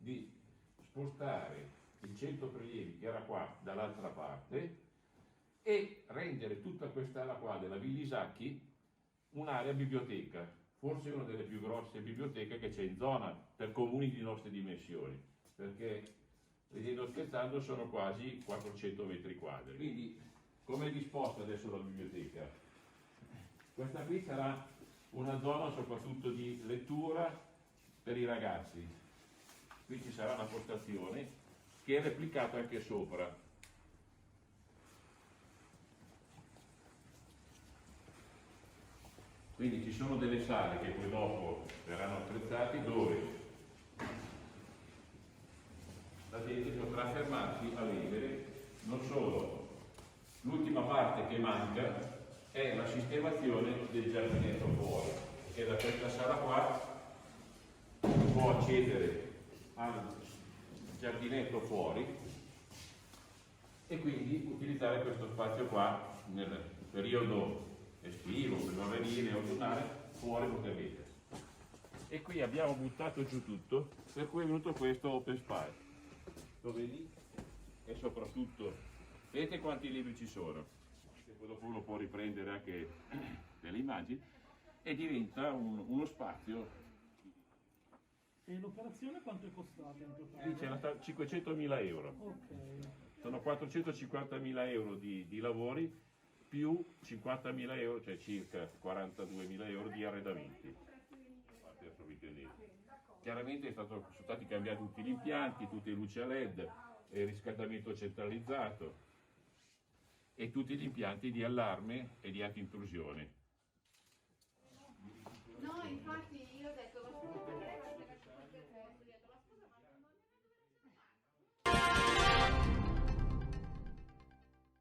di spostare il centro prelievi che era qua dall'altra parte e rendere tutta quest'ala qua della Villisacchi un'area biblioteca, forse una delle più grosse biblioteche che c'è in zona per comuni di nostre dimensioni, perché ridendo scherzando sono quasi 400 metri quadri. Quindi come è disposta adesso la biblioteca? Questa qui sarà una zona soprattutto di lettura per i ragazzi. Qui ci sarà una postazione che è replicata anche sopra. Quindi ci sono delle sale che poi dopo verranno attrezzate dove la gente potrà fermarsi a leggere. Non solo, l'ultima parte che manca è la sistemazione del giardinetto fuori, che da questa sala qua si può accedere al giardinetto fuori e quindi utilizzare questo spazio qua nel periodo estivo, primaverile, autunnale, fuori poter leggere. E qui abbiamo buttato giù tutto, per cui è venuto questo open space. Lo vedi? E soprattutto, vedete quanti libri ci sono? E poi dopo uno può riprendere anche delle immagini e diventa uno spazio. E l'operazione quanto è costata in totale? Qui c'è 500.000 euro. Ok. Sono 450.000 euro di lavori più 50.000 euro, cioè circa 42.000 euro di arredamenti. Chiaramente sono stati cambiati tutti gli impianti, tutte le luci a LED, il riscaldamento centralizzato e tutti gli impianti di allarme e di antintrusione. No,